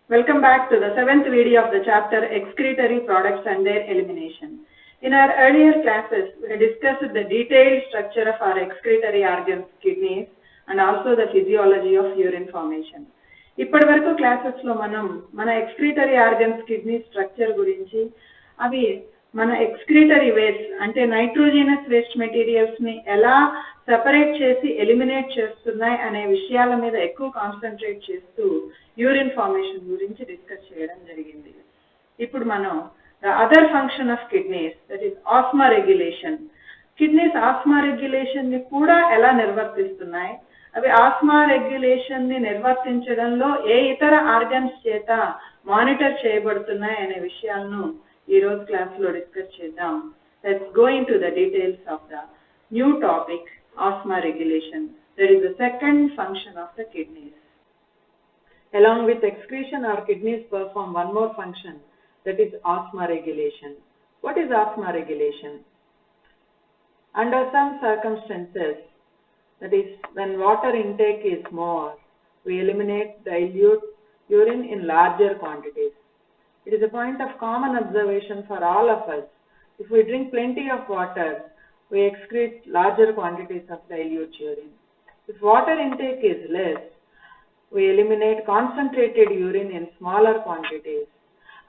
Welcome back to the 7th video of the chapter Excretory Products and their Elimination. In our earlier classes, we discussed the detailed structure of our excretory organs, kidneys, and also the physiology of urine formation. ఇప్పటి వరకు క్లాసెస్లో మన excretory organs kidney structure గురించి అవి మన excretory waste అంటే nitrogenous waste మెటీరియల్స్ని ఎలా separate చేసి ఎలిమినేట్ చేస్తున్నాయి అనే విషయాల మీద ఎక్కువ కాన్సన్ట్రేట్ చేస్తూ యూరిన్ ఫార్మేషన్ గురించి డిస్కస్ చేయడం జరిగింది. ఇప్పుడు మనం the other function of kidneys, that is osmoregulation. Kidneys ఆస్మా రెగ్యులేషన్ని కూడా ఎలా నిర్వర్తిస్తున్నాయి, అవి ఆస్మా రెగ్యులేషన్ ని నిర్వర్తించడంలో ఏ ఇతర ఆర్గన్స్ చేత మానిటర్ చేయబడుతున్నాయి అనే విషయాలను ఈ రోజు క్లాస్లో డిస్కస్ చేద్దాం. Let's go in to the details of the new topic, osmoregulation. That is the second function of the kidneys. Along with excretion, our kidneys perform one more function, that is asthma regulation. What is asthma regulation? Under some circumstances, that is when water intake is more, we eliminate dilute urine in larger quantities. It is a point of common observation for all of us. If we drink plenty of water, we excrete larger quantities of dilute urine. If water intake is less, we eliminate concentrated urine in smaller quantities.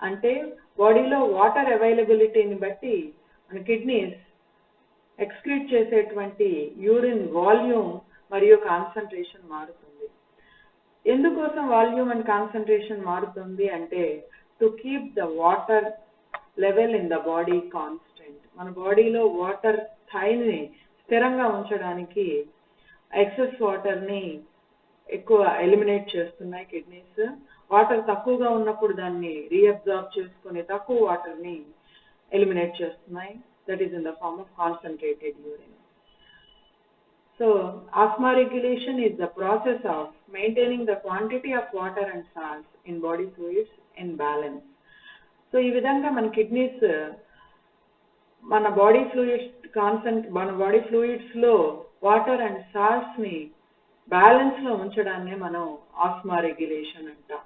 అంటే బాడీలో water అవైలబిలిటీని బట్టి మన kidneys excrete చేసేటువంటి urine volume మరియు concentration మారుతుంది. ఎందుకోసం volume and concentration మారుతుంది అంటే to keep the water level in the body constant. మన బాడీలో వాటర్ స్థాయిని స్థిరంగా ఉంచడానికి ఎక్సెస్ వాటర్ని ఎక్కువ ఎలిమినేట్ చేస్తున్నాయి కిడ్నీస్. వాటర్ తక్కువగా ఉన్నప్పుడు దాన్ని రీఅబ్జార్బ్ చేసుకుని తక్కువ వాటర్ని ఎలిమినేట్ చేస్తున్నాయి. That is in the form of concentrated urine. So osmoregulation is the process of maintaining the quantity of water and salts in body fluids in balance. So ఈ విధంగా మన కిడ్నీస్ మన body ఫ్లూయిడ్స్లో water and సాల్ట్స్ని బ్యాలెన్స్లో ఉంచడాన్ని మనం Asma regulation అంటాం.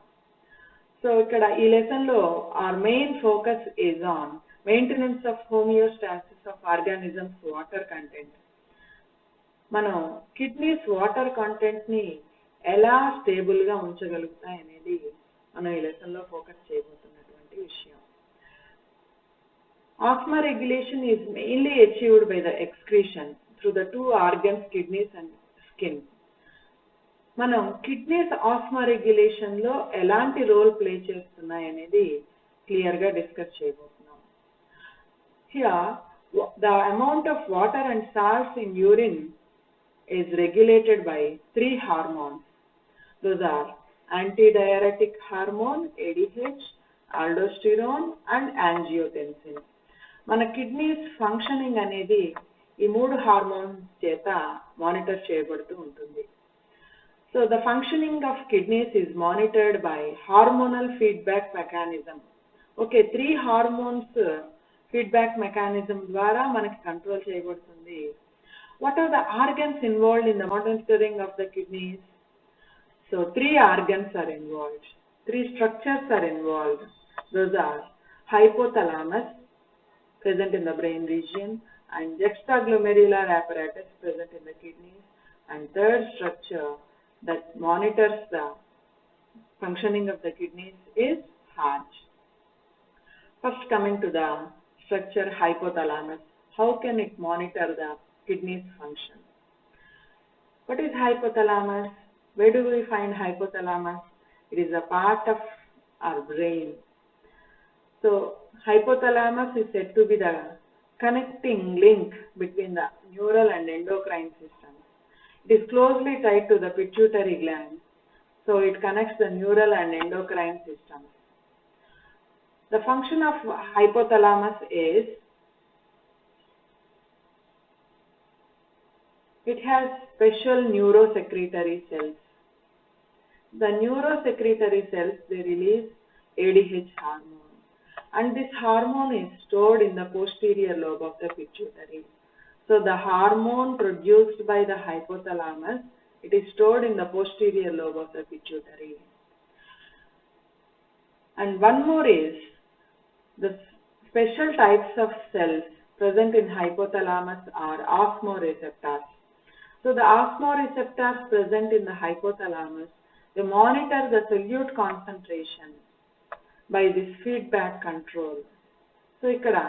సో ఇక్కడ ఈ లెసన్లో our main focus is on maintenance of homeostasis of organisms water content. మనం కిడ్నీస్ వాటర్ కంటెంట్ని ఎలా స్టేబుల్గా ఉంచగలుగుతాయి అనేది మనం ఈ లెసన్లో ఫోకస్ చేయబోతున్నటువంటి విషయం. Asthma regulation is mainly achieved by the excretion through the two organs, kidneys and skin. మనం కిడ్నీస్ ఆస్మా రెగ్యులేషన్లో ఎలాంటి రోల్ ప్లే చేస్తున్నాయి అనేది క్లియర్గా డిస్కస్ చేయబోతున్నాం. Here the amount of water and salts in urine is regulated by three hormones. Those are antidiuretic hormone ADH, aldosterone and angiotensin. మన kidneys functioning అనేది ఈ మూడు హార్మోన్స్ చేత మానిటర్ చేయబడుతూ ఉంటుంది. So the functioning of kidneys is monitored by hormonal feedback mechanism. Okay, three hormones feedback mechanism ద్వారా మనకి control చేయబడుతుంది. What are the organs involved in the monitoring of the kidneys? So three organs are involved, three structures are involved. Those are hypothalamus, present in the brain region, and juxtaglomerular apparatus, present in the kidneys, and third structure that monitors the functioning of the kidneys is heart. First, coming to the structure hypothalamus, how can it monitor the kidneys function? What is hypothalamus? Where do we find hypothalamus? It is a part of our brain. So hypothalamus is said to be the connecting link between the neural and endocrine systems. It is closely tied to the pituitary gland, so it connects the neural and endocrine systems. The function of hypothalamus is it has special neurosecretory cells. The neurosecretory cells, they release ADH hormone, and this hormone is stored in the posterior lobe of the pituitary. So the hormone produced by the hypothalamus, it is stored in the posterior lobe of the pituitary. And one more is the special types of cells present in hypothalamus are osmoreceptors. So the osmoreceptors present in the hypothalamus, they monitor the solute concentration by this feedback control. So ikkada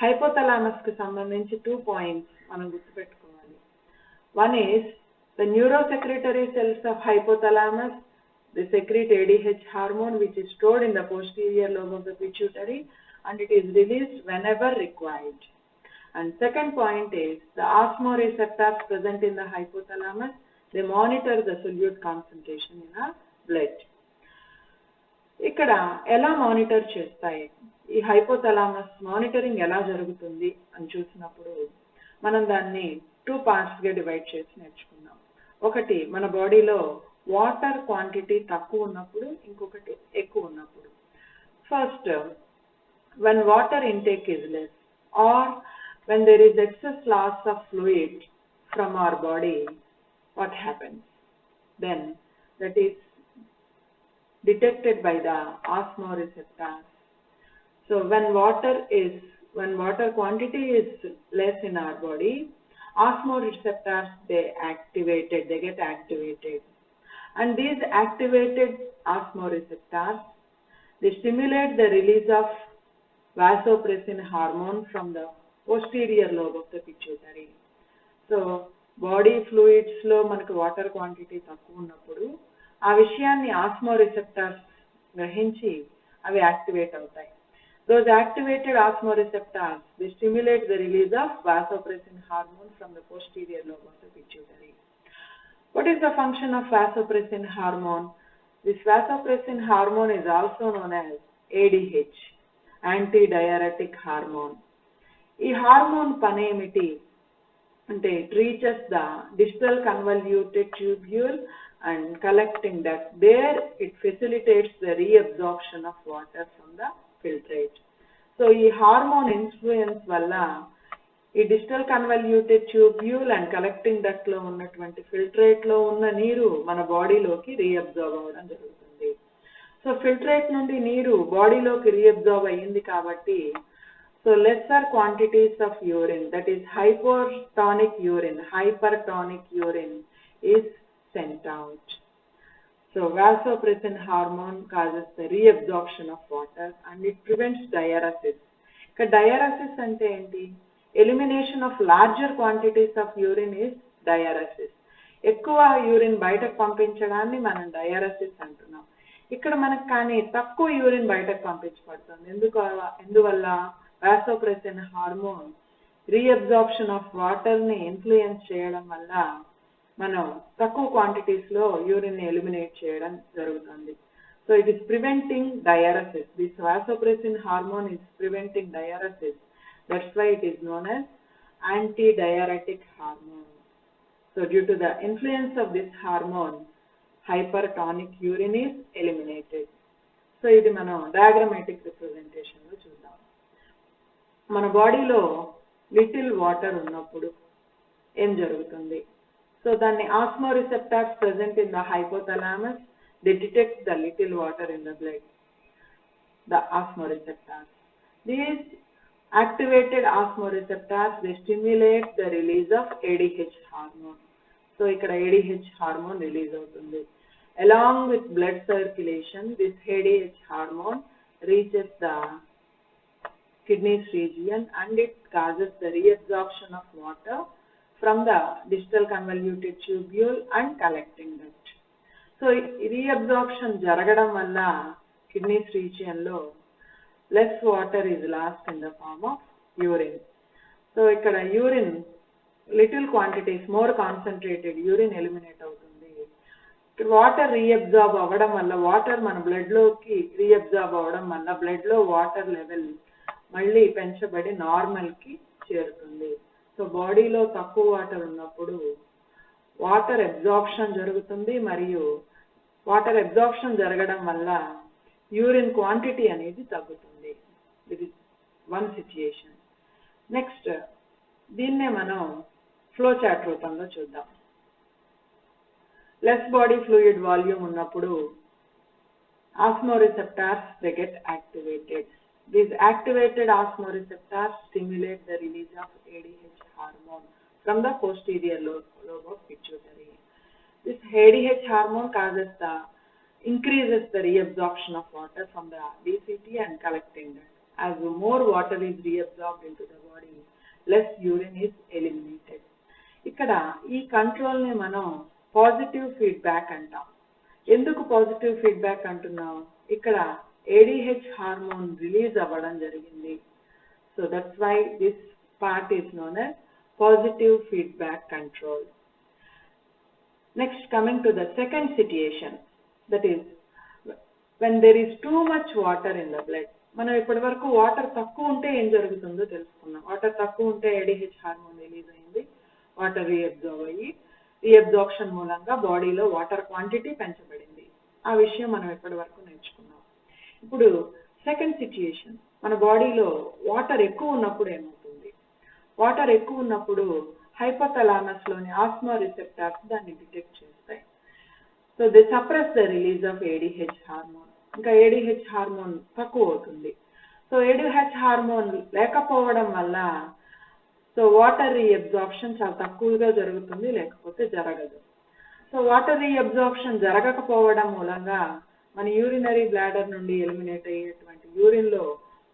hypothalamus ki sambandhinchi 2 points manam gurtupettukovali. One is the neurosecretory cells of hypothalamus, they secrete ADH hormone which is stored in the posterior lobe of the pituitary and it is released whenever required. And second point is the osmoreceptors present in the hypothalamus, they monitor the solute concentration in the blood. ఇక్కడ ఎలా monitor చేస్తాయి ఈ hypothalamus monitoring ఎలా జరుగుతుంది అని చూసినప్పుడు మనం దాన్ని 2 parts గా డివైడ్ చేసి నేర్చుకుందాం. ఒకటి మన బాడీలో వాటర్ క్వాంటిటీ తక్కువ ఉన్నప్పుడు, ఇంకొకటి ఎక్కువ ఉన్నప్పుడు. First, when water intake is less or when there is excess loss of fluid from our body, what happens? Then that is detected by the osmoreceptors. So when water quantity is less in our body, osmoreceptors they get activated, and these activated osmoreceptors they stimulate the release of vasopressin hormone from the posterior lobe of the pituitary. So body fluids lo manaku water quantity takku unnappudu aa vishayanni osmoreceptors grahinchi avi activate avutayi. Those activated osmoreceptors they stimulate the release of vasopressin hormone from the posterior lobe of the pituitary. What is the function of vasopressin hormone? This vasopressin hormone is also known as ADH, antidiuretic hormone. ఈ hormone పని ఏమిటి అంటే it reaches the distal convoluted tubule and collecting duct. There it facilitates the reabsorption of water from the filtrate. So ఈ hormone influence వల్ల ఈ distal convoluted tubule and collecting duct లో ఉన్నటువంటి filtrate లో ఉన్న నీరు మన బాడీలోకి రీఅబ్జార్బ్ అవ్వడం జరుగుతుంది. సో ఫిల్ట్రేట్ నుండి నీరు బాడీలోకి రీఅబ్జార్బ్ అయ్యింది కాబట్టి so lesser quantities of urine, that is hypertonic urine is sent out. So vasopressin hormone causes the reabsorption of water and it prevents diuresis. Diuresis ante enti? Elimination of larger quantities of urine is diuresis. ఎక్కువ urine బయటకు పంపించడాన్ని మనం dialysis అంటున్నాం. ఇక్కడ మనకు కానీ తక్కువ urine బయటకు పంపించబడుతుంది. ఎందువల్ల vasopressin hormone reabsorption of water ni influence చేయడం వల్ల మనం తక్కువ క్వాంటిటీస్ లో యూరిన్ ని ఎలిమినేట్ చేయడం జరుగుతుంది. So it is preventing diuresis. This vasopressin hormone is preventing diuresis. That's why it is known as antidiuretic hormone. So due to the influence of this hormone, hypertonic urine is eliminated. So ఇది మనం diagrammatic representation లో చూద్దాం. మన బాడీలో little water ఉన్నప్పుడు ఏం జరుగుతుంది? So దాన్ని osmoreceptors present in the hypothalamus, they detect the little water in the blood. The osmoreceptors, these activated osmoreceptors they stimulate the release of ADH hormone. So ikkada ADH hormone release avutundi. Along with blood circulation, this ADH hormone reaches the kidneys region and it causes the reabsorption of water from the distal convoluted tubule and collecting duct. So reabsorption jaragadam valla kidneys region lo less water is lost in the form of urine. So ikkada urine little quantities, more concentrated urine eliminate avutundi. Water reabsorb avadam valla, water mana blood loki reabsorb avadam valla blood lo water level మళ్ళీ పెంచబడి నార్మల్కి చేరుతుంది. So బాడీలో తక్కువ water ఉన్నప్పుడు water absorption జరుగుతుంది మరియు water absorption జరగడం వల్ల urine quantity అనేది తగ్గుతుంది. ఇది వన్ సిచ్యుయేషన్. నెక్స్ట్ దీన్నే మనం ఫ్లో చార్ట్ రూపంలో చూద్దాం. లెస్ బాడీ ఫ్లూయిడ్ వాల్యూమ్ ఉన్నప్పుడు osmoreceptors, they get activated. These activated osmoreceptors stimulate the release of ADH hormone from the posterior lobe of pituitary. This ADH hormone increases the reabsorption of water from the DCT and collecting that. As more water is reabsorbed into the body, less urine is eliminated. ఇక్కడ ఈ control ని మనం positive feedback అంటాం. ఎందుకు positive feedback అంటున్నాం? ఇక్కడ ADH hormone release అవ్వడం జరిగింది. So that's why this part is known as positive feedback control. Next, coming to the second situation, that is when there is too much water in the blood. మనం ఇప్పటి వరకు water తక్కువ ఉంటే ఏం జరుగుతుందో తెలుసుకున్నాం. వాటర్ తక్కువ ఉంటే ADH హార్మోన్ రిలీజ్ అయింది, వాటర్ రీఅబ్జార్బ్ అయ్యి రీఅబ్జార్ప్షన్ మూలంగా బాడీలో వాటర్ క్వాంటిటీ పెంచబడింది. ఆ విషయం మనం ఇప్పటి వరకు నేర్చుకున్నాం. ఇప్పుడు సెకండ్ సిచ్యుయేషన్, మన బాడీలో వాటర్ ఎక్కువ ఉన్నప్పుడు ఏమవుతుంది? వాటర్ ఎక్కువ ఉన్నప్పుడు హైపోథలామస్ లోని ఆస్మో రిసెప్టార్స్ దాన్ని డిటెక్ట్ చేస్తాయి. So they suppress the release of ADH hormone. ఇంకా ADH హార్మోన్ తక్కువ అవుతుంది. సో ADH హార్మోన్ లేకపోవడం వల్ల సో వాటర్ రీఅబ్జార్ప్షన్ చాలా తక్కువగా జరుగుతుంది, లేకపోతే జరగదు. సో వాటర్ రీఅబ్జార్ప్షన్ జరగకపోవడం మూలంగా మన యూరినరీ బ్లాడర్ నుండి ఎలిమినేట్ అయ్యేటువంటి యూరిన్ లో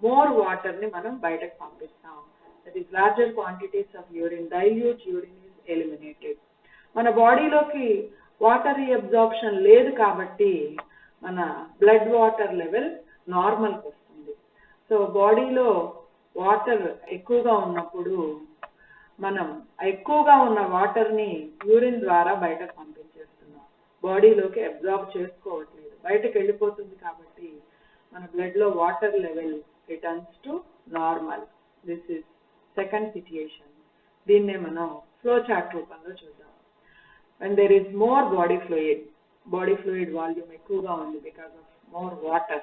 మోర్ వాటర్ ని మనం బయటకు పంపిస్తాం. That is larger quantities of urine, dilute urine is eliminated. మన బాడీలోకి వాటర్ రీఅబ్జార్ప్షన్ లేదు కాబట్టి మన బ్లడ్ వాటర్ లెవెల్ నార్మల్కి వస్తుంది. సో బాడీలో వాటర్ ఎక్కువగా ఉన్నప్పుడు మనం ఎక్కువగా ఉన్న వాటర్ని యూరిన్ ద్వారా బయటకు పంపించేస్తున్నాం. బాడీలోకి అబ్జార్బ్ చేసుకోవట్లేదు, బయటకు వెళ్ళిపోతుంది. కాబట్టి మన బ్లడ్లో water level returns to normal. This is second situation. దీన్నే మనం ఫ్లో చార్ట్ రూపంలో చూద్దాం. when there is more body fluid volume ఎక్కువగా ఉంది because of more water,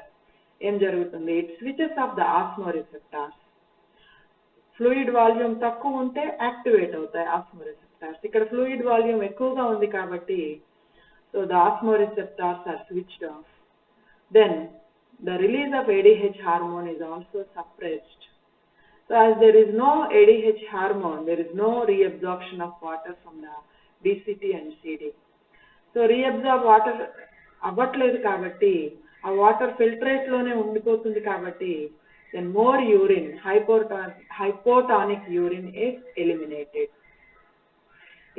ఏం జరుగుతుంది? it switches off the osmoreceptors. Fluid volume తక్కువ ఉంటే యాక్టివేట్ అవుతాయి osmoreceptors. ఇక్కడ ఫ్లూయిడ్ వాల్యూమ్ ఎక్కువగా ఉంది కాబట్టి so the osmoreceptors are switched off. Then the release of ADH hormone is also suppressed. So as there is no ADH hormone, there is no reabsorption of water from the DCT and CD. So reabsorb water అవ్వట్లేదు కాబట్టి ఆ water filtrate లోనే ఉండిపోతుంది కాబట్టి then more urine, hypotonic urine is eliminated.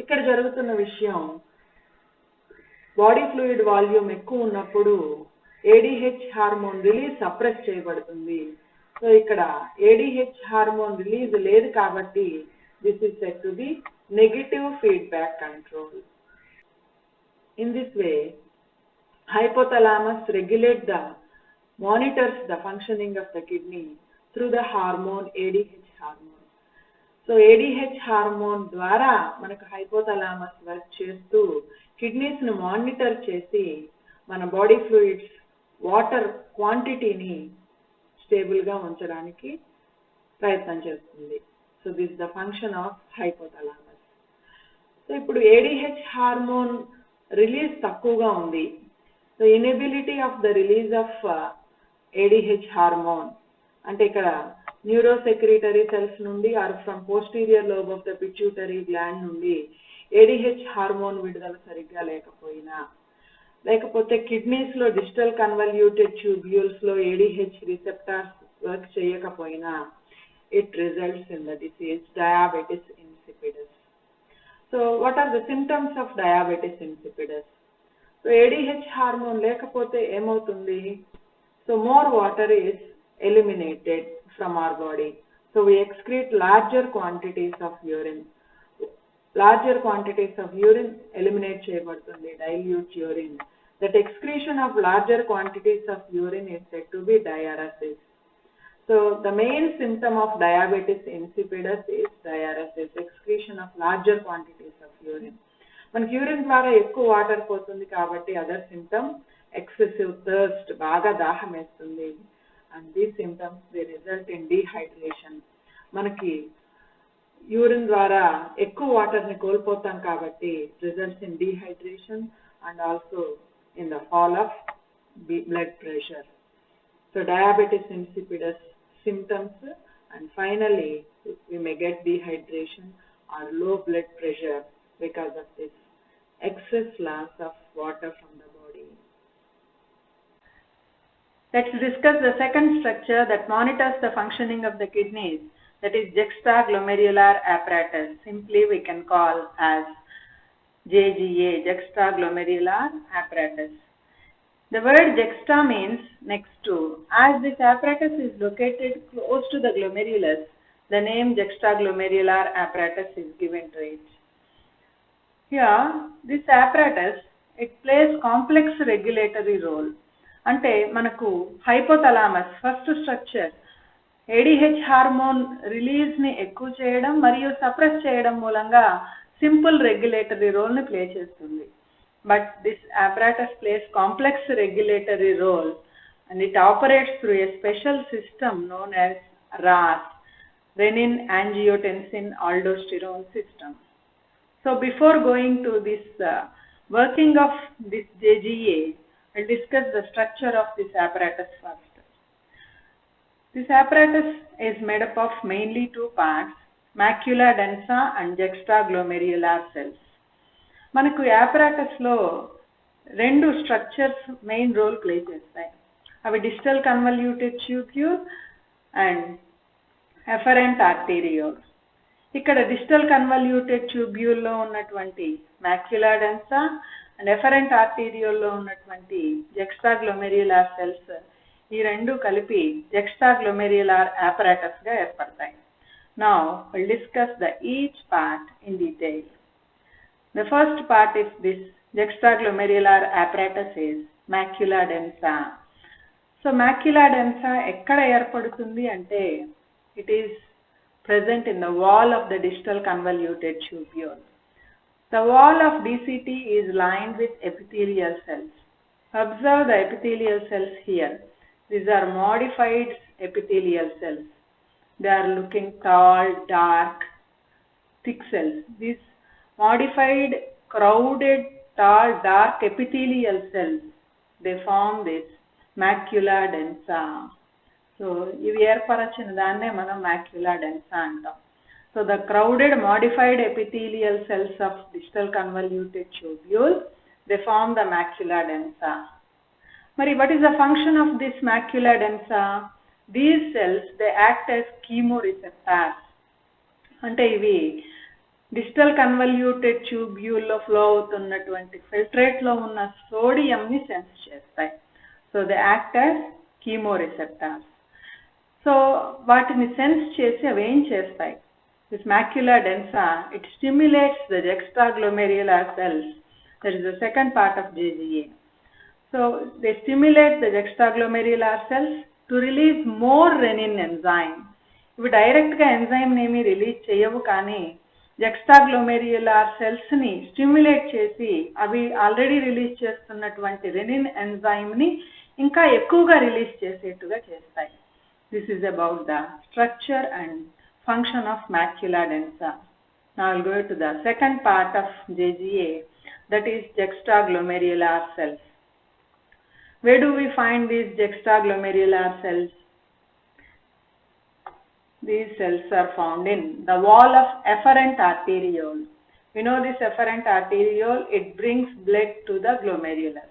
ఇక్కడ జరుగుతున్న విషయం, body fluid volume ఎక్కువ ఉన్నప్పుడు ADH హార్మోన్ రిలీజ్ సప్రెస్ చేయబడుతుంది. సో ఇక్కడ ADH హార్మోన్ రిలీజ్ లేదు కాబట్టి this is said to be negative feedback control. In this way, hypothalamus monitors the functioning of the kidney through the hormone ADH hormone. So ADH hormone ద్వారా మనకు hypothalamus work చేస్తూ kidneys ను monitor చేసి మన body fluids water క్వాంటిటీని stable గా ఉంచడానికి ప్రయత్నం చేస్తుంది. So this the function of hypothalamus. So ఇప్పుడు ADH హార్మోన్ రిలీజ్ తక్కువగా ఉంది. So inability of the release of ADH hormone అంటే ఇక్కడ న్యూరోసెక్రిటరీ సెల్స్ నుండి or from posterior lobe of the pituitary gland నుండి ADH హార్మోన్ విడుదల సరిగ్గా లేకపోతే కిడ్నీస్ లో డిజిటల్ కన్వల్యూటెడ్ ట్యూబ్యూల్స్ లో ADH రిసెప్టార్స్ వర్క్ చేయకపోయినా it results in the disease diabetes insipidus. So what are the symptoms of diabetes insipidus? So ADH hormone lekapothe emautundi? So more water is eliminated from our body. So we excrete larger quantities of urine. Larger quantities of urine eliminate cheyabadutundi, dilute urine. That excretion of larger quantities of urine is said to be diuresis. So the main symptom of diabetes insipidus is diuresis, excretion of larger quantities of urine. మనకి urine ద్వారా ఎక్కువ water పోతుంది కాబట్టి other symptom excessive thirst, బాగా దాహం వేస్తుంది. And these symptoms they result in dehydration. మనకి urine ద్వారా ఎక్కువ వాటర్ని కోల్పోతాం కాబట్టి results in dehydration and also in the fall of blood pressure. So diabetes insipidus symptoms, and finally we may get dehydration or low blood pressure because of this excess loss of water from the body. Let's discuss the second structure that monitors the functioning of the kidneys, that is juxtaglomerular apparatus. Simply we can call as JGA, juxtaglomerular apparatus. The word juxta means next to. As this apparatus is located close to the glomerulus, the name juxtaglomerular apparatus is given to it. Here, this apparatus, it plays complex regulatory role. అంటే మనకు hypothalamus first structure ADH hormone రిలీజ్ని ఎక్కువ చేయడం మరియు suppress చేయడం మూలంగా simple regulatory రోల్ని play చేస్తుంది. But this apparatus plays complex regulatory role and it operates through a special system known as RAS, renin-angiotensin-aldosterone system. So before going to this working of this JGA, I'll discuss the structure of this apparatus first. This apparatus is made up of mainly two parts, macula densa and juxtaglomerular cells. మనకు apparatusలో రెండు structures main role play చేస్తాయి. అవి distal convoluted tubule and efferent arteriole. ఇక్కడ distal convoluted ట్యూబ్యూల్లో ఉన్నటువంటి macula డెన్సా and efferent ఆర్టీరియోల్లో ఉన్నటువంటి జక్స్టాగ్లోమెరులార్ cells, ఈ రెండు కలిపి జక్స్టాగ్లోమెరులార్ apparatusగా ఏర్పడతాయి. Now we'll discuss the each part in detail. The first part is this juxtaglomerular apparatus is macula densa. So macula densa ekkada ఏర్పడుతుంది అంటే it is present in the wall of the distal convoluted tubule. The wall of DCT is lined with epithelial cells. Observe the epithelial cells here. These are modified epithelial cells. They are looking tall, dark, thick cells. These modified, crowded, tall, dark epithelial cells, they form this macula densa. So, ఇవి ఏర్పరచిన దాన్నే మనం macula densa అంటాం. So, the crowded, modified epithelial cells of distal convoluted tubule, they form the macula densa. మరి what is the function of this macula densa? These cells, they act as chemoreceptors. అంటే ఇవి digital convoluted ట్యూబ్యూల్లో flow అవుతున్నటువంటి ఫిల్ట్రేట్లో ఉన్న సోడియంని sense చేస్తాయి. So they act as chemoreceptors. So వాటిని sense చేసి అవి ఏం చేస్తాయి? This macula densa, it stimulates the juxtaglomerular cells. That is the second part of JGA. So they stimulate the juxtaglomerular cells to release more renin enzyme. ఇవి డైరెక్ట్గా ఎంజైమ్ని ఏమీ release చేయవు, కానీ జక్స్టాగ్లోమెరులార్ సెల్స్ని స్టిమ్యులేట్ చేసి అవి ఆల్రెడీ రిలీజ్ చేస్తున్నటువంటి రెనిన్ ఎంజైమ్ని ఇంకా ఎక్కువగా రిలీజ్ చేసేట్టుగా చేస్తాయి. This is about the structure and function of macula densa. Now I'll go to the second part of JGA, that is juxtaglomerular cells. Where do we find these juxtaglomerular cells? These cells are found in the wall of efferent arteriole. We know this efferent arteriole, it brings blood to the glomerulus.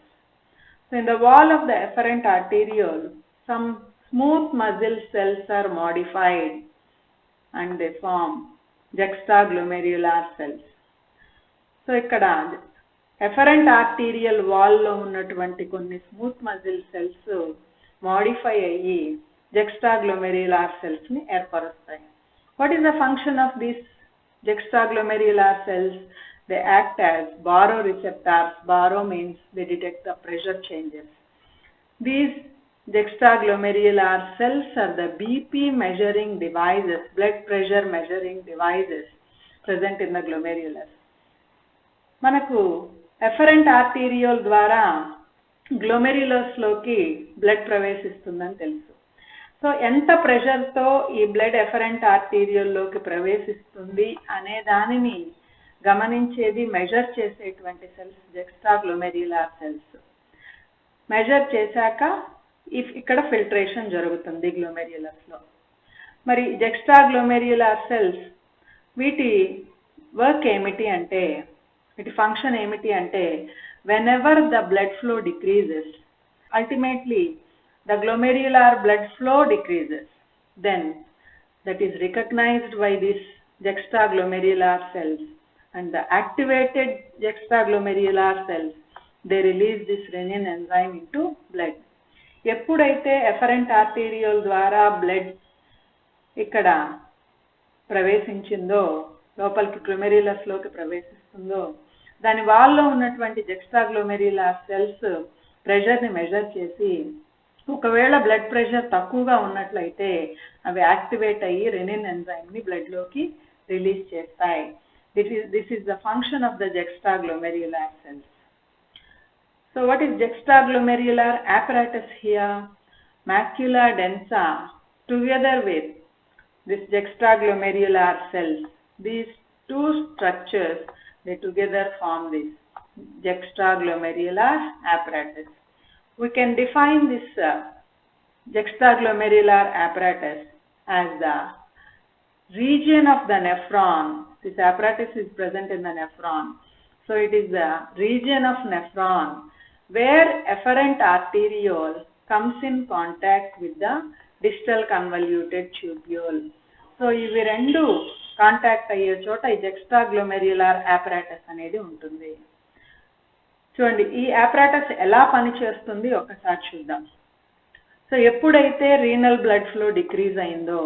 So in the wall of the efferent arteriole, some smooth muscle cells are modified and they form juxtaglomerular cells. So ikkada efferent arterial wall lo unnatuvanti konni smooth muscle cells modify ayyi juxtaglomerular cells ni ఏర్పరుస్తాయి. What is the function of these juxtaglomerular cells? They act as baroreceptors. Baro means they detect the pressure changes. These juxtaglomerular cells are the BP measuring devices, blood pressure measuring devices present in the glomerulus. మనకు efferent arteriole ద్వారా glomerulus లోకి blood ప్రవేశిస్తుందని తెలుసు. So ఎంత ప్రెషర్తో ఈ blood efferent ఆర్టీరియోల్లోకి ప్రవేశిస్తుంది అనే దానిని గమనించేది, measure చేసేటువంటి సెల్స్ జక్స్టాగ్లోమెరులార్ సెల్స్. మెజర్ చేశాక ఇక్కడ ఫిల్ట్రేషన్ జరుగుతుంది గ్లోమెర్యులస్లో. మరి జెక్స్ట్రాగ్లోమెర్యులర్ సెల్స్ వీటి వర్క్ ఏమిటి అంటే, వీటి ఫంక్షన్ ఏమిటి అంటే, whenever the blood flow decreases, ultimately the glomerular blood flow decreases, then that is recognized by these juxtaglomerular cells, and the activated juxtaglomerular cells, they release this renin enzyme into blood. ఎప్పుడైతే efferent arterial ద్వారా blood ఇక్కడ ప్రవేశించిందో, లోపలికి గ్లోమెర్యులస్లోకి ప్రవేశిస్తుందో, దాని వాళ్ళలో ఉన్నటువంటి జెక్స్ట్రాగ్లోమెర్యులర్ cells ప్రెషర్ని measure చేసి ఒకవేళ blood pressure తక్కువగా ఉన్నట్లయితే అవి యాక్టివేట్ అయ్యి రెనిన్ ఎంజైమ్ని బ్లడ్లోకి రిలీజ్ చేస్తాయి. This is the function of the juxtaglomerular cells. So what is juxtaglomerular apparatus here? Macula densa together with this juxtaglomerular cells, these two structures, they together form this juxtaglomerular apparatus. We can define this juxtaglomerular apparatus as the region of the nephron. This apparatus is present in the nephron. So it is the region of nephron where efferent arteriole comes in contact with the distal convoluted tubule. So ఇవి రెండు contact అయ్యే చోట ఈ జెక్స్ట్రాగ్లోమెర్యులర్ apparatus అనేది ఉంటుంది. చూడండి, ఈ apparatus ఎలా పనిచేస్తుంది ఒకసారి చూద్దాం. సో ఎప్పుడైతే రీనల్ బ్లడ్ ఫ్లో డిక్రీజ్ అయిందో,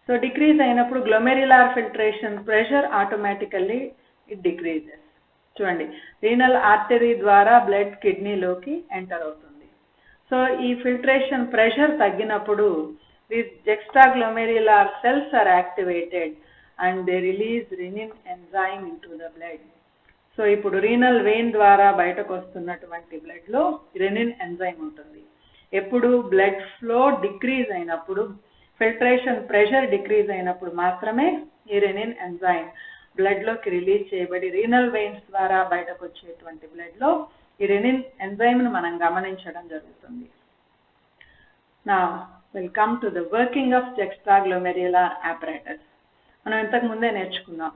సో డిక్రీజ్ అయినప్పుడు glomerular filtration pressure automatically it decreases. చూడండి, రీనల్ ఆర్టరీ ద్వారా బ్లడ్ కిడ్నీలోకి ఎంటర్ అవుతుంది. సో ఈ ఫిల్ట్రేషన్ ప్రెషర్ తగ్గినప్పుడు these juxtaglomerular cells are activated and they release renin enzyme in to the blood. So ఇప్పుడు renal vein ద్వారా బయటకు వస్తున్నటువంటి బ్లడ్లో రెనిన్ ఎంజైమ్ ఉంటుంది. ఎప్పుడు బ్లడ్ ఫ్లో డిక్రీజ్ అయినప్పుడు, ఫిల్ట్రేషన్ ప్రెషర్ డిక్రీజ్ అయినప్పుడు మాత్రమే ఈ రెనిన్ ఎంజైమ్ బ్లడ్లోకి రిలీజ్ చేయబడి రీనల్ వెయిన్స్ ద్వారా బయటకు వచ్చేటువంటి బ్లడ్లో ఈ రెనిన్ ఎంజైమ్ను మనం గమనించడం జరుగుతుంది. Now will come to the working of juxtaglomerular apparatus. మనం ఇంతకు ముందే నేర్చుకున్నాం.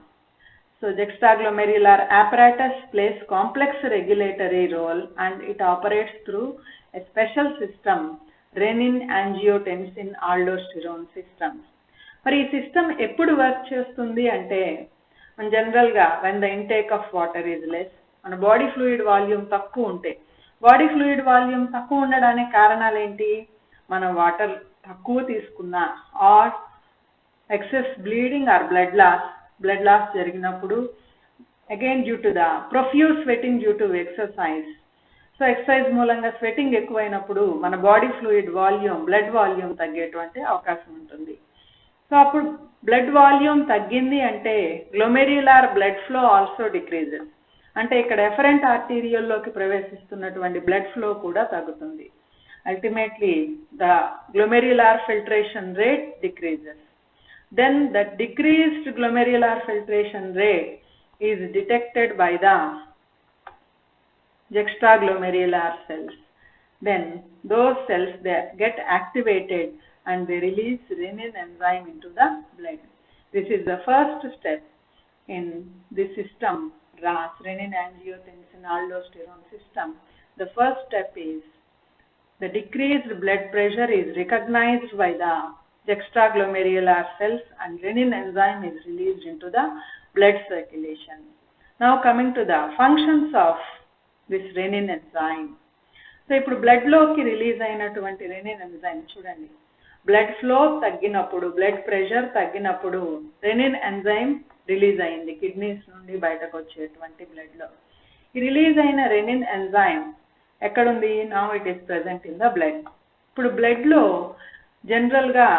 So juxtaglomerular apparatus plays complex regulatory role and it operates through a special system, renin angiotensin aldosterone system. మరి ఈ సిస్టమ్ ఎప్పుడు వర్క్ చేస్తుంది అంటే, మన జనరల్గా when the intake of water is less, మన బాడీ ఫ్లూయిడ్ వాల్యూమ్ తక్కువ ఉంటే, బాడీ ఫ్లూయిడ్ వాల్యూమ్ తక్కువ ఉండడానికి కారణాలు ఏంటి? మనం వాటర్ తక్కువ తీసుకున్నా, or excess bleeding or blood loss జరిగినప్పుడు, again due to the profuse sweating due to exercise. So exercise మూలంగా స్వెటింగ్ ఎక్కువైనప్పుడు మన body fluid volume, blood volume తగ్గేటువంటి అవకాశం ఉంటుంది. సో అప్పుడు బ్లడ్ వాల్యూమ్ తగ్గింది అంటే glomerular blood flow also decreases. అంటే ఇక్కడ ఎఫరెంట్ ఆర్టీరియల్లోకి ప్రవేశిస్తున్నటువంటి బ్లడ్ ఫ్లో కూడా తగ్గుతుంది. Ultimately the glomerular filtration rate decreases. Then the decreased glomerular filtration rate is detected by the juxtaglomerular cells. Then those cells, they get activated and they release renin enzyme into the blood. This is the first step in this system, RAS, renin angiotensin aldosterone system. The first step is the decreased blood pressure is recognized by the juxtaglomerular cells and renin enzyme is released into the blood circulation. Now coming to the functions of this renin enzyme. So ఇప్పుడు బ్లడ్లోకి release అయినటువంటి rennin enzyme చూడండి, blood flow తగ్గినప్పుడు, blood pressure తగ్గినప్పుడు rennin enzyme release అయింది kidneys నుండి బయటకు వచ్చేటువంటి బ్లడ్లో. ఈ రిలీజ్ అయిన రెనిన్ ఎంజైమ్ ఎక్కడుంది? Now it is present in the blood. ఇప్పుడు బ్లడ్లో జనరల్గా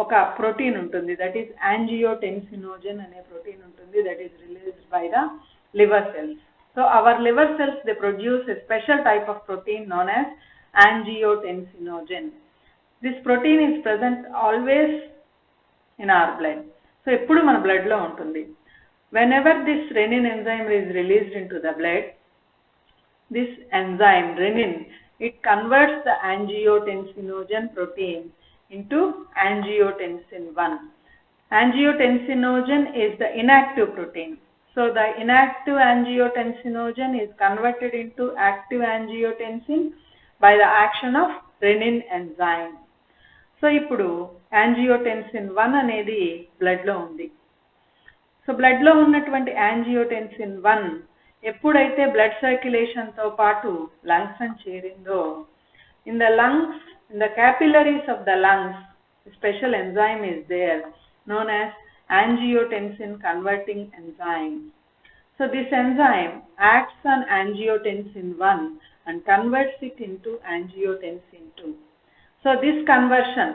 ఒక ప్రోటీన్ ఉంటుంది, దట్ ఈస్ యాంజియోటెన్సినోజన్ అనే ప్రోటీన్ ఉంటుంది, that is released by the liver cells. So our liver cells, they produce a special type of protein known as angiotensinogen. This protein is present always in our blood. So eppudu mana blood lo untundi. Whenever this renin enzyme is released into the blood, this enzyme renin, it converts the angiotensinogen protein into angiotensin 1. Angiotensinogen is the inactive protein. So the inactive angiotensinogen is converted into active angiotensin by the action of renin enzyme. So ఇప్పుడు angiotensin 1 అనేది బ్లడ్లో ఉంది. So బ్లడ్లో ఉన్నటువంటి angiotensin 1 ఎప్పుడైతే blood సర్క్యులేషన్తో పాటు lungs అని చేరిందో, in the lungs, in the capillaries of the lungs, special enzyme is there known as angiotensin converting enzyme. So this enzyme acts on angiotensin 1 and converts it into angiotensin 2. So this conversion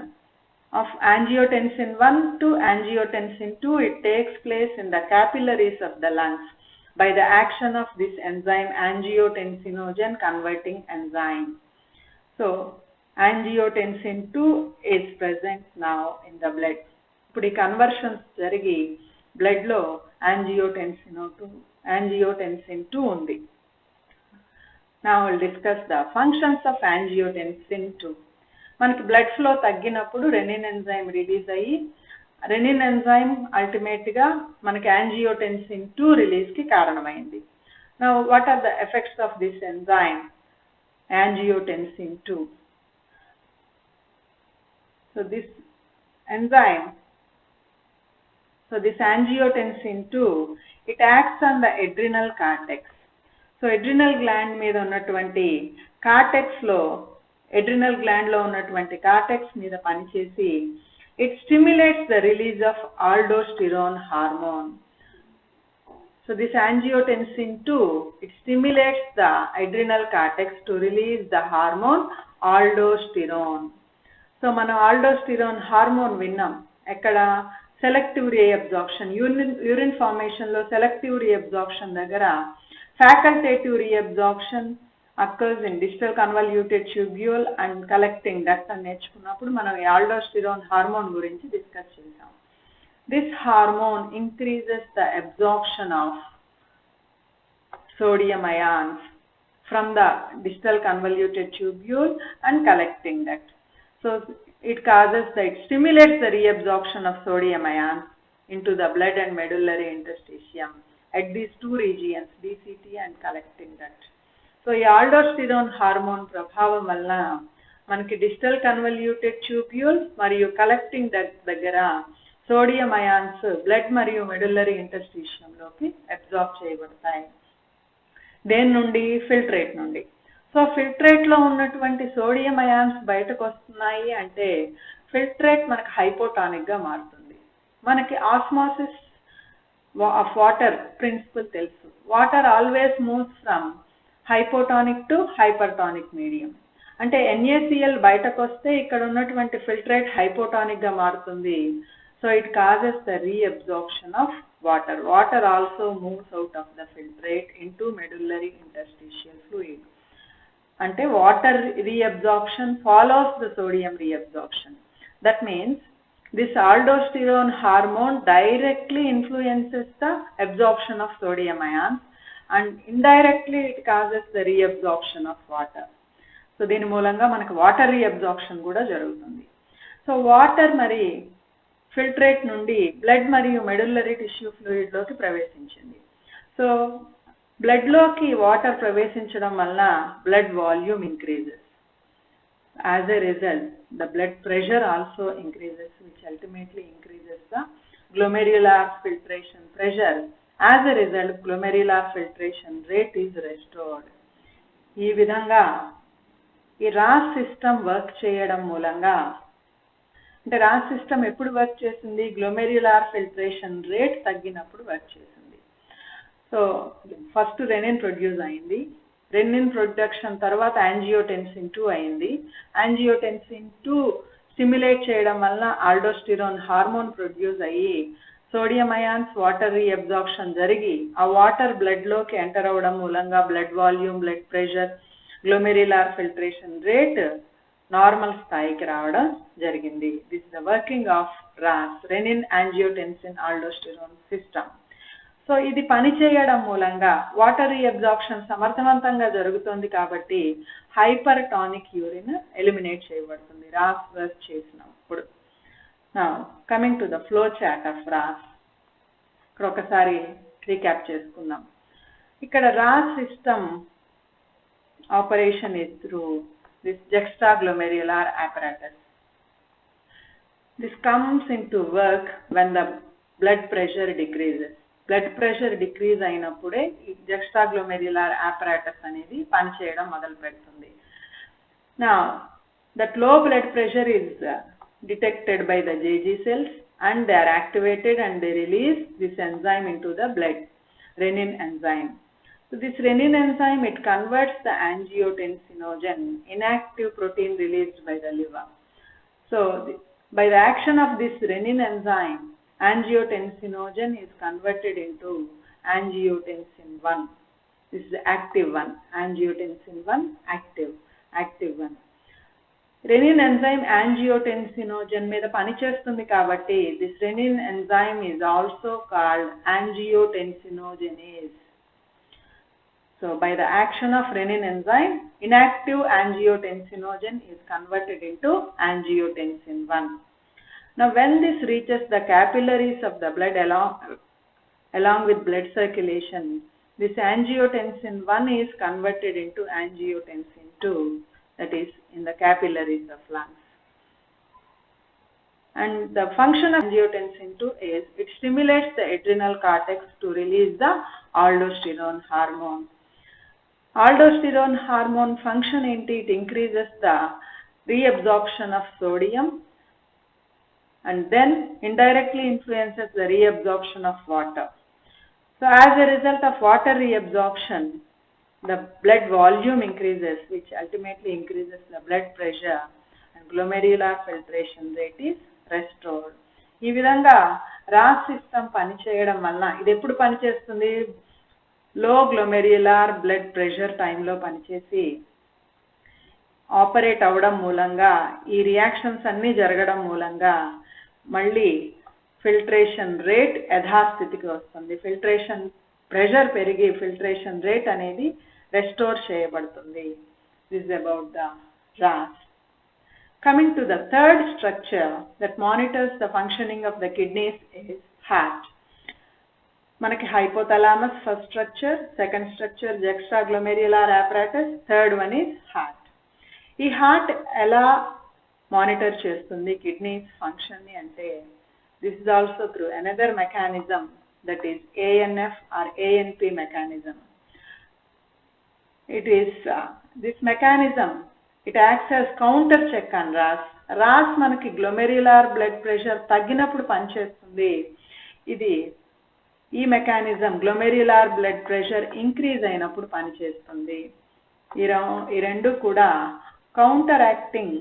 of angiotensin 1 to angiotensin 2, it takes place in the capillaries of the lungs by the action of this enzyme, angiotensinogen converting enzyme. So angiotensin 2 is present now in the blood. ఇప్పుడు ఈ conversions జరిగి బ్లడ్లో angiotensin 2 ఉంది. Now we'll discuss the functions of angiotensin 2. మనకి blood flow తగ్గినప్పుడు rennin enzyme release అయ్యి, rennin enzyme అల్టిమేట్గా మనకి యాంజియోటెన్సిన్ 2 రిలీజ్కి కారణమైంది. Now what are the effects of this enzyme, angiotensin 2? So this enzyme, this angiotensin 2, it acts on the adrenal cortex. So adrenal gland మీద ఉన్నటువంటి కార్టెక్స్లో, adrenal gland లో ఉన్నటువంటి cortex మీద పనిచేసి it stimulates the release of aldosterone hormone. So this angiotensin 2, it stimulates the adrenal cortex to release the hormone aldosterone. So మనం aldosterone hormone విన్నాం ఎక్కడ, selective reabsorption, urine formation లో సెలెక్టివ్ రీఅబ్జార్ప్షన్ దగ్గర facultative reabsorption occurs in distal convoluted tubule and collecting duct అని నేర్చుకున్నప్పుడు మనం aldosterone hormone గురించి discuss చేసాం. This hormone increases the absorption of sodium ions from the distal convoluted tubule and collecting duct. So it stimulates the reabsorption of sodium ions into the blood and medullary interstitium at these two regions, DCT and collecting duct. So ఈ aldosterone hormone ప్రభావం వల్ల మనకి distal convoluted tubule మరియు collecting duct దగ్గర sodium ions blood మరియు medullary ఇంటర్స్టిషియంలోకి absorb చేయబడతాయి. దేని నుండి? ఫిల్ట్రేట్ నుండి. సో ఫిల్ట్రేట్లో ఉన్నటువంటి సోడియం అయాన్స్ బయటకు వస్తున్నాయి అంటే ఫిల్ట్రేట్ మనకి హైపోటానిక్గా మారుతుంది. మనకి ఆస్మోసిస్ ఆఫ్ వాటర్ ప్రిన్సిపల్ తెలుసు. Water always moves from hypotonic to hypertonic medium. అంటే NaCl బయటకు వస్తే ఇక్కడ ఉన్నటువంటి ఫిల్ట్రేట్ హైపోటానిక్గా మారుతుంది. So it causes the reabsorption of water. Water also moves out of the filtrate into medullary interstitial fluid. అంటే water reabsorption follows the sodium reabsorption. That means this aldosterone hormone directly influences the absorption of sodium ions and indirectly it causes the reabsorption of water. So దీని మూలంగా మనకు water reabsorption కూడా జరుగుతుంది. So water మరి filtrate నుండి blood మరియు medullary tissue ఫ్లూయిడ్లోకి ప్రవేశించింది. So బ్లడ్లోకి water ప్రవేశించడం వలన blood volume increases. As a result, the blood pressure also increases, which ultimately increases the glomerular filtration pressure. As a result, glomerular filtration rate is restored. ఈ విధంగా ఈ Ross system work చేయడం మూలంగా, అంటే Ross system ఎప్పుడు work చేసింది? Glomerular filtration rate తగ్గినప్పుడు work చేసింది. సో ఫస్ట్ రెనిన్ ప్రొడ్యూస్ అయింది. రెనిన్ ప్రొడక్షన్ తర్వాత యాంజియోటెన్సిన్ 2 అయింది. యాంజియోటెన్సిన్ 2 స్టిమ్యులేట్ చేయడం వలన ఆల్డోస్టిరోన్ హార్మోన్ ప్రొడ్యూస్ అయ్యి సోడియం అయాన్స్ వాటర్ రీఅబ్జార్ప్షన్ జరిగి ఆ వాటర్ బ్లడ్లోకి ఎంటర్ అవ్వడం మూలంగా blood volume, blood pressure, glomerular filtration rate normal స్థాయికి రావడం జరిగింది. This the working of RAS, rennin angiotensin aldosterone system. So ఇది పని చేయడం మూలంగా వాటర్ రీఅబ్జార్ప్షన్ సమర్థవంతంగా జరుగుతుంది కాబట్టి హైపర్టానిక్ యూరిన్ ఎలిమినేట్ చేయబడుతుంది రాస్ వర్క్ చేసినప్పుడు. Coming to the flow chart of RAS, ఇక్కడ ఒకసారి రీక్యాప్ చేసుకుందాం. ఇక్కడ RAS system operation is through this juxtaglomerular apparatus. This comes into work when the blood pressure decreases. Blood pressure decrease అయినప్పుడే ఈ juxtaglomerular apparatus అనేది పనిచేయడం మొదలు పెడుతుంది. Now, that low blood pressure is detected by the JG cells and they are activated and they release this enzyme into the blood, renin enzyme. So this renin enzyme, it converts the angiotensinogen, inactive protein released by the liver. So by the action of this renin enzyme, angiotensinogen is converted into angiotensin 1. This is the active one, angiotensin 1 active one. Renin enzyme angiotensinogen మీద పనిచేస్తుంది కాబట్టి this renin enzyme is also called angiotensinogenase. So by the action of renin enzyme, inactive angiotensinogen is converted into angiotensin 1. Now when this reaches the capillaries of the blood along with blood circulation, this angiotensin 1 is converted into angiotensin 2, that is in the capillaries of lungs. And the function of angiotensin 2 is it stimulates the adrenal cortex to release the aldosterone hormone. Aldosterone hormone function enti, it increases the reabsorption of sodium and then indirectly influences the reabsorption of water. So as a result of water reabsorption, the blood volume increases, which ultimately increases the blood pressure and glomerular filtration rate is restored. ఈ విధంగా Ross system పనిచేయడం వలన ఇది ఎప్పుడు పనిచేస్తుంది, లో glomerular blood pressure టైంలో పనిచేసి ఆపరేట్ అవ్వడం మూలంగా ఈ రియాక్షన్స్ అన్నీ జరగడం మూలంగా మళ్ళీ ఫిల్ట్రేషన్ రేట్ యథాస్థితికి వస్తుంది. ఫిల్ట్రేషన్ ప్రెషర్ పెరిగి ఫిల్ట్రేషన్ రేట్ అనేది రెస్టోర్ చేయబడుతుంది. This is about the RAS. Coming to the third structure that monitors the functioning of the kidneys is heart. మనకి hypothalamus first structure, second structure juxtaglomerular apparatus, third one is heart. ఈ heart ఎలా monitor చేస్తుంది kidneys ఫంక్షన్ని అంటే this is also through another mechanism that is ANF or ANP mechanism. It is this mechanism, it acts as counter check on RAS. RAS మనకి glomerular blood pressure తగ్గినప్పుడు పనిచేస్తుంది. ఇది ఈ mechanism glomerular blood pressure increase అయినప్పుడు పనిచేస్తుంది. ఈ రెండు కూడా counter acting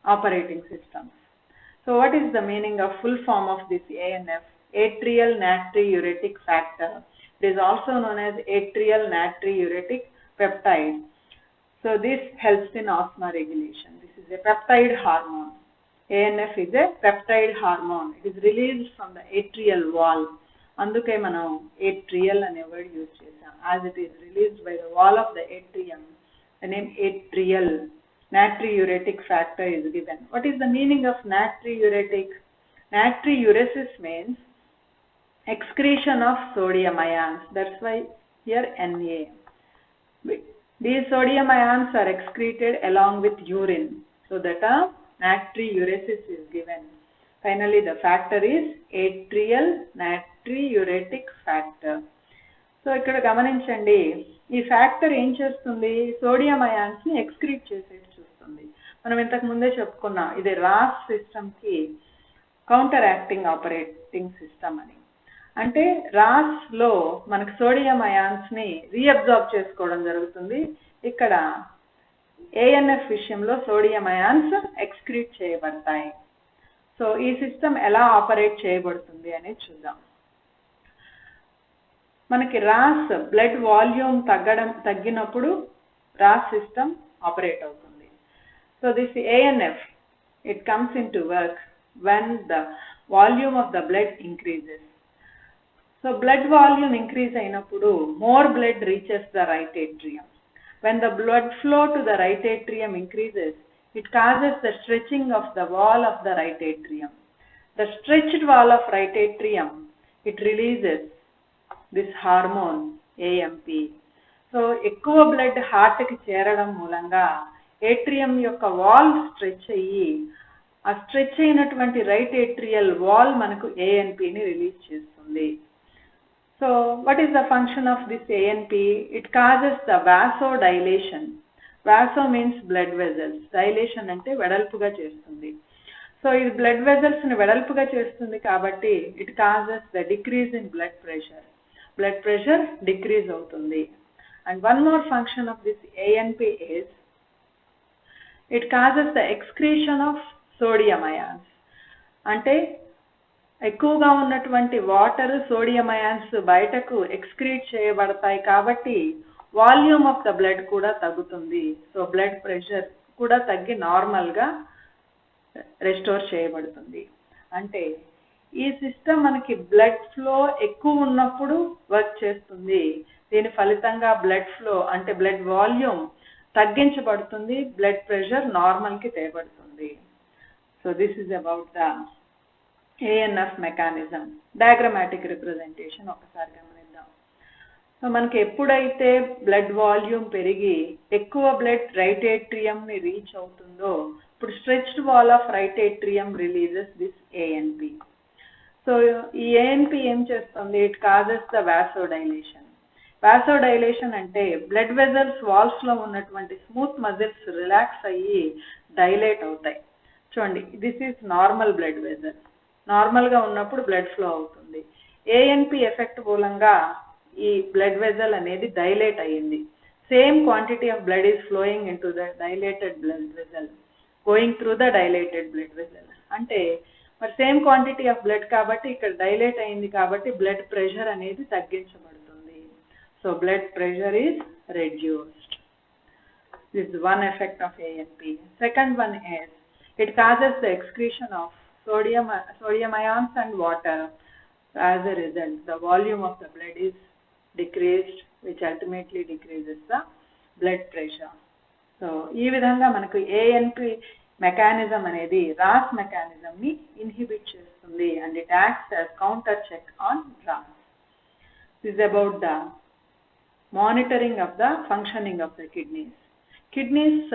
operating systems. So what is the meaning of full form of this ANF? Atrial natriuretic factor. It is also known as atrial natriuretic peptide. So this helps in asthma regulation. This is a peptide hormone. ANF is a peptide hormone. It is released from the atrial wall. అందుకే మనం atrial అనే word use చేసాం. As it is released by the wall of the atrium, the name atrial natriuretic factor is given. What is the meaning of natriuretic? Natriuresis means excretion of sodium ions. That's why here Na. These sodium ions are excreted along with urine. So the term natriuresis is given. Finally, the factor is atrial natriuretic factor. So ఇక్కడ గమనించండి, ఈ factor ఏం చేస్తుంది, sodium ions ని excrete చేసేసి చూస్తుంది. మనం ఇంతకు ముందే చెప్పుకున్నాం ఇది రాస్ సిస్టమ్ కి కౌంటర్ యాక్టింగ్ ఆపరేటింగ్ సిస్టమ్ అని. అంటే రాస్ లో మనకు సోడియం అయాన్స్ ని రీఅబ్జార్బ్ చేసుకోవడం జరుగుతుంది. ఇక్కడ ANF విషయంలో సోడియం అయాన్స్ ఎక్స్క్రీట్ చేయబడతాయి. సో ఈ సిస్టమ్ ఎలా ఆపరేట్ చేయబడుతుంది అనేది చూద్దాం. మనకి రాస్ బ్లడ్ వాల్యూమ్ తగ్గినప్పుడు రాస్ సిస్టమ్ ఆపరేట్ అవుతుంది. So this ANF it comes in to work when the volume of the blood increases. So blood volume increase అయినప్పుడు more blood reaches the right atrium. When the blood flow to the right atrium increases, it causes the stretching of the wall of the right atrium. The stretched wall of right atrium, it releases this hormone AMP. So ఎక్కువ blood heart కి చేరడం మూలంగా atrium యొక్క wall stretch అయ్యి ఆ stretch అయినటువంటి right atrial wall మనకు ఏఎన్పిని రిలీజ్ చేస్తుంది. So what is the function of this ANP? It causes the vasodilation. Vaso means blood vessels, dilation అంటే వెడల్పుగా చేస్తుంది. సో ఇది బ్లడ్ వెజల్స్ని వెడల్పుగా చేస్తుంది కాబట్టి it causes the decrease in blood pressure. Blood pressure decrease అవుతుంది. And one more function of this ANP is it causes the excretion of sodium ions. అంటే ఎక్కువగా ఉన్నటువంటి వాటర్ సోడియం అయాన్స్ బయటకు ఎక్స్క్రీట్ చేయబడతాయి కాబట్టి వాల్యూమ్ ఆఫ్ ద బ్లడ్ కూడా తగ్గుతుంది. So blood pressure కూడా తగ్గి నార్మల్గా రెస్టోర్ చేయబడుతుంది. అంటే ఈ సిస్టమ్ మనకి బ్లడ్ ఫ్లో ఎక్కువ ఉన్నప్పుడు వర్క్ చేస్తుంది. దీని ఫలితంగా బ్లడ్ ఫ్లో అంటే బ్లడ్ వాల్యూమ్ తగ్గించబడుతుంది, బ్లడ్ ప్రెషర్ నార్మల్కి తేబడుతుంది. So this is about the ANF mechanism. Diagrammatic representation ఒకసారి గమనిద్దాం. సో మనకి ఎప్పుడైతే బ్లడ్ వాల్యూమ్ పెరిగి ఎక్కువ బ్లడ్ రైట్ ఏట్రియంని రీచ్ అవుతుందో ఇప్పుడు stretched wall of right atrium releases this ANP. So ఈ ఏఎన్పి ఏం చేస్తుంది? It causes the vasodilation. Vasodilation అంటే బ్లడ్ వెజల్స్ వాల్స్లో ఉన్నటువంటి స్మూత్ మజిల్స్ రిలాక్స్ అయ్యి డైలేట్ అవుతాయి. చూడండి, this is normal blood vessel. నార్మల్గా ఉన్నప్పుడు బ్లడ్ ఫ్లో అవుతుంది. ఏఎన్పి ఎఫెక్ట్ మూలంగా ఈ బ్లడ్ వెజల్ అనేది డైలేట్ అయ్యింది. Same quantity of blood is flowing in to the dilated blood vessel, going through the dilated blood vessel. అంటే మరి సేమ్ క్వాంటిటీ ఆఫ్ బ్లడ్ కాబట్టి ఇక్కడ డైలేట్ అయింది కాబట్టి బ్లడ్ ప్రెషర్ అనేది తగ్గించబడుతుంది. So blood pressure is reduced. This is one effect of ANP. Second one is it causes the excretion of sodium ions and water. As a result, the volume of the blood is decreased, which ultimately decreases the blood pressure. So ee vidhanga manaku ANP mechanism anedi RAS mechanism ni inhibit chestundi and it acts as counter check on RAS. This is about the monitoring of the functioning of the kidneys. Kidneys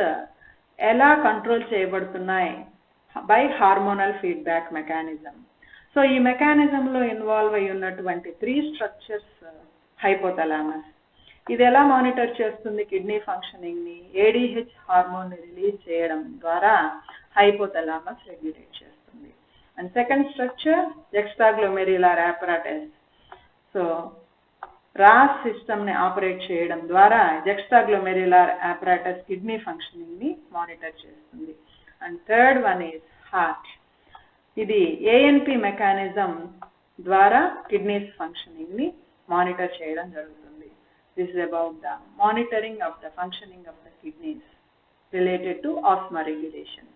ela control cheyabadutunnayi by hormonal feedback mechanism. So ఈ మెకానిజంలో involve అయి ఉన్నటువంటి 3 structures hypothalamus. ఇది ఎలా monitor చేస్తుంది kidney ఫంక్షనింగ్ని? ADH hormone release చేయడం ద్వారా hypothalamus regulate చేస్తుంది. And second structure juxtaglomerular apparatus. So RAS సిస్టమ్ని ఆపరేట్ చేయడం ద్వారా జక్స్టాగ్లోమెరులార్ apparatus కిడ్నీ ఫంక్షనింగ్ని మానిటర్ చేస్తుంది. And third one is heart. ఇది ఏఎన్పి మెకానిజం ద్వారా కిడ్నీస్ ఫంక్షనింగ్ని మానిటర్ చేయడం జరుగుతుంది. This is about the monitoring of the functioning of the kidneys related to Asma regulation.